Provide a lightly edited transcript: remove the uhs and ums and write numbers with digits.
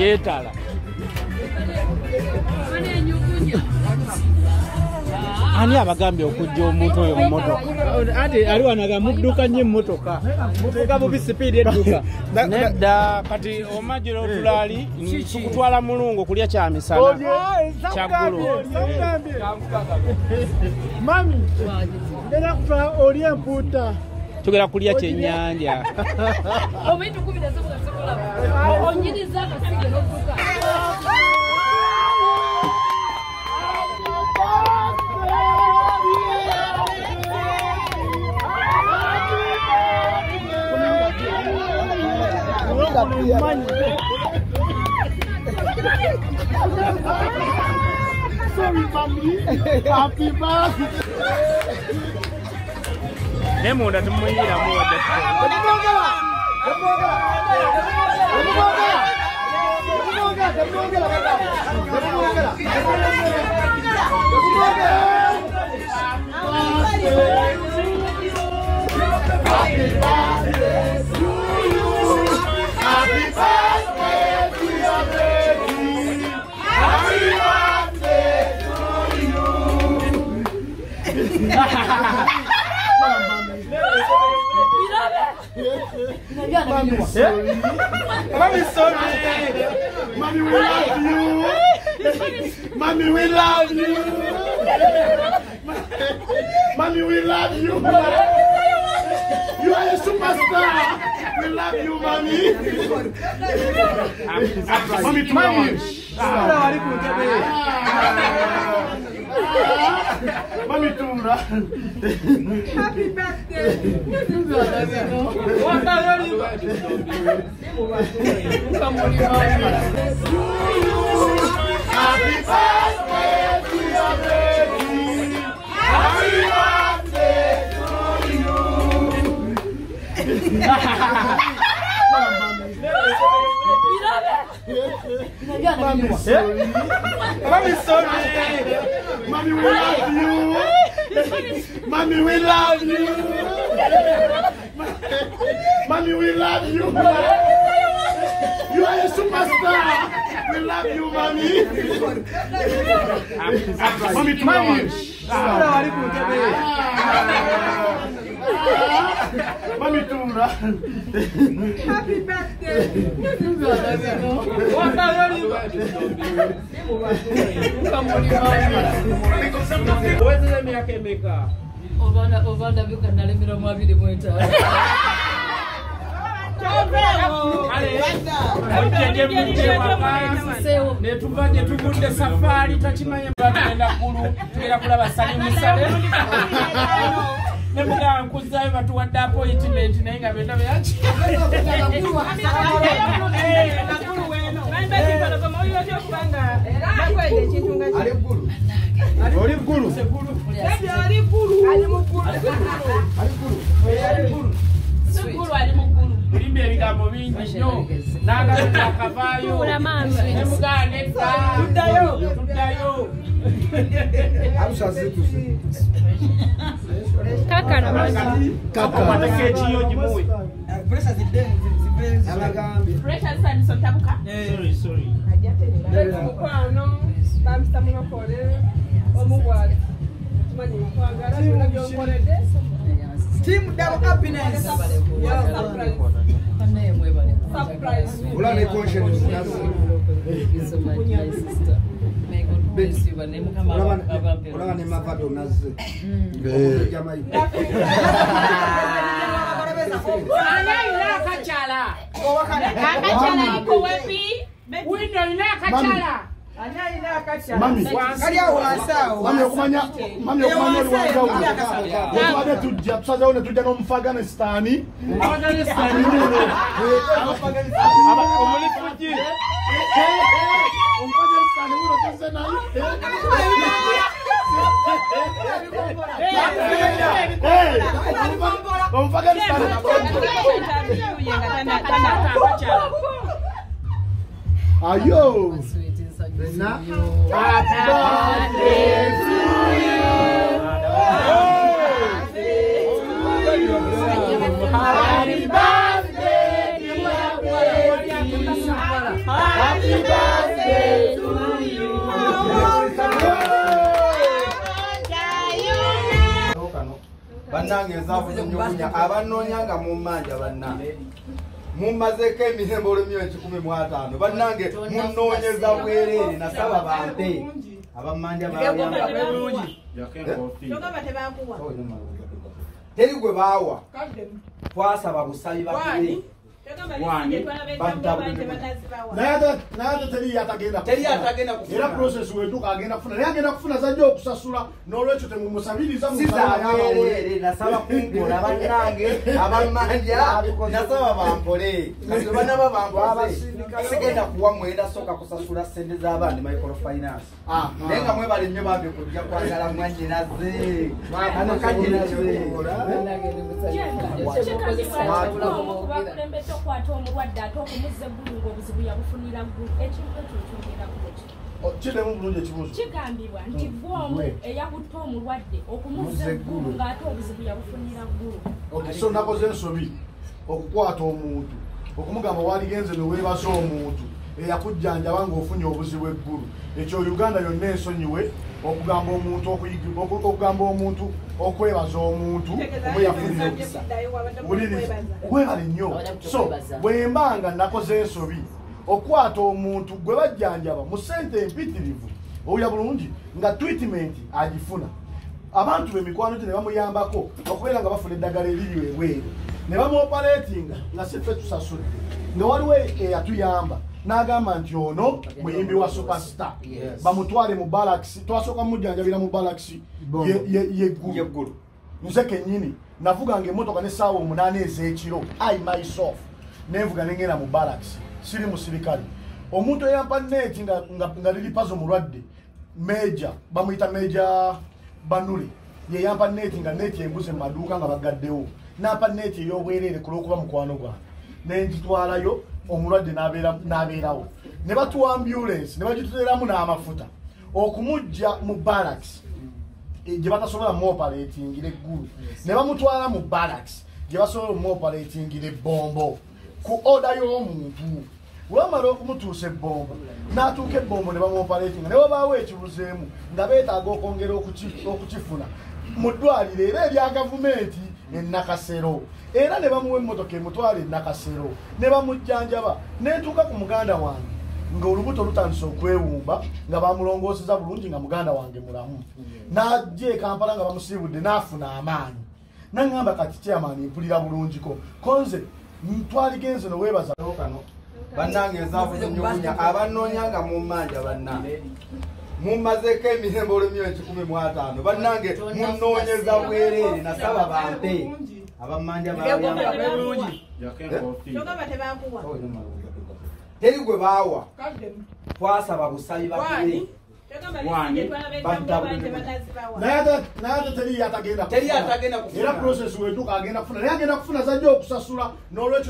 yeetala. Ani abagambye okujja omuntu oyo mu motoka? Ate ali wanaga mudduka nnyo emmotoka. Mutuuka bubi sipiidi edduka. Nedda kati omajjira otulaali tukutwala mulungu kulya kya misana. Kyaggulo. Mami, era kutwala oli empuuta. Tugera kulya kyennyanja. Omuntu kubira sobola. Onyiriza akasige n'okkuka. Sorry, mommy. Happy birthday. Nemunda tumuyira muwadde. Mommy, sorry. Mommy, we love you. Mommy, we love you. Mommy, we love you. You are a superstar. We love you, mommy. Mommy, mommy. Mommy, Tumra. Happy birthday. Happy birthday to your baby. Happy birthday to you. Mommy, sorry. Mommy, sorry. Mommy, we love you. Mommy, we love you. Mommy, we love you. You are a superstar. We love you, mommy. Mommy, to mommy. Mommy, Tumra. Happy birthday. Ovanda byuka nalemera mu 25. Netuvanye tugudde safari takimanye bagenda kulu tugera kulaba Salimu Saleh nemuga nkuzayo batuwadde appointment naye nga benda byaki Oli ggulu. mulimba ebigambo bingi nnyo n'agaluka akavaayo nemuga nedda tuddayo kakawatako ekiyo gimuwe Team double happiness. Surprise. Mami, okumanya oli wanjawulo tujja tusazeewo ne tujja n'Omufaganistani omulifuji Omufaganistani wuno tuzze naye Omufaganistani ayo happy birthday to you. Happy birthday, dear baby. Happy birthday to you. Banange nzavu nyunya abanonyanga mu manja banange mumazeko emirembe olumyezi 15 banange munonyeza bwerere nasaba bampe abamanja bulungi teri gwe bawa twasaba busabi bakuli Nada teri atagenda era process wetu kagenda kufuna naye agenda kufuna zajja okusasula n'olwekyo temumusabiriza musabayere nasaba kungola banange abamanja nasaba bampole kasi bana babampola sigenda kuwa mwenda soka kusasula sente z'abandi microfinance nenga mwe bali nnyo bambi kujja kwagala mwanyinaze kwata omulwadde ate okumuza eggulu ng'obuzibu yabufunira ggulu ekintu ekyo kyogera kuki kiremu bulungi ekibuuzo kigambibwa nti gwomu eyakutta omulwadde okumuza eggulu ng'ate obuzibu yabufunira ggulu so nakoze ensobi okukwata omuntu okumugamba waligenze neweebaza omuntu eyakujjanjaba ng'ofunye obuzibu eggulu ekyo Uganda yonna ensonyiwe okugamba omuntu okwebaza omuntu oba yafunira okisa webale nnyo so bwembanga nakoze ensobi okwata omuntu gwe bajjanjaba mu ssente empitirivu owulira bulungi nga treatment agifuna abantu b'emikwano gye ne bamuyambako okubeera nga bafuna eddagala eriri ebweru ne bamuoperatinga nga si ffe tusasudde nga waliwo eyatuyamba n'agamba nti ono muyimbi wa superstar bamutwale mu Barracks twasooka mujjanjabira mu Barracks yeggulu nze kennyini navuganga emmotoka n'essaawa 8 ez'ekiro I myself nenvuga nengenda mu Barracks siri musirikale omuntu eyampa neeti nga liri pazo mulwadde meja bamuyita meja Banule yeyampa neeti nga neeti embuze mu maduuka nga bagaddewo nampa neeti ey'obwereere ku lw'okuba mukwano gwange nengitwalayo omulwadde n'abeerawo ne batuwa ambulance ne bagituteeramu n'amafuta okumujja mu Barracks gye batasobola muoperatingira eggulu ne bamutwala mu Barracks gye basobola muoperatingira ebbombo ku oda y'omuntu wamala okumutuusa ebbombo n'atuuka ebbombo ne bamuoperatinga ne wabaawo ekibuzeemu nga beetaaga okwongera okukifuna mu ddwaliro era erya gavumenti Nakasero era ne bamuwa emmotoka emutwala Nakasero ne bamujjanjaba netuuka ku muganda wange ng'olubuto lutandise okwewumba nga bamulongooseza bulungi nga muganda wange mulamu n'ajja e Kampala nga bamusiibudde n'afuna amaanyi n'aŋŋamba kati chairman mpulira bulungiko konze twaligenze noweebaza kano bannange nzaavu nyunya abanonyanga mu manja banange mumazeko emirembe olumyezi 15 bannange munonyeza bwerere nasaba bampe abamanja bulungi teri gwe bawa twasaba busabi bakuli naye teri atagenda era process wetu kagenda kufuna naye agenda kufuna zajja okusasula n'olwekyo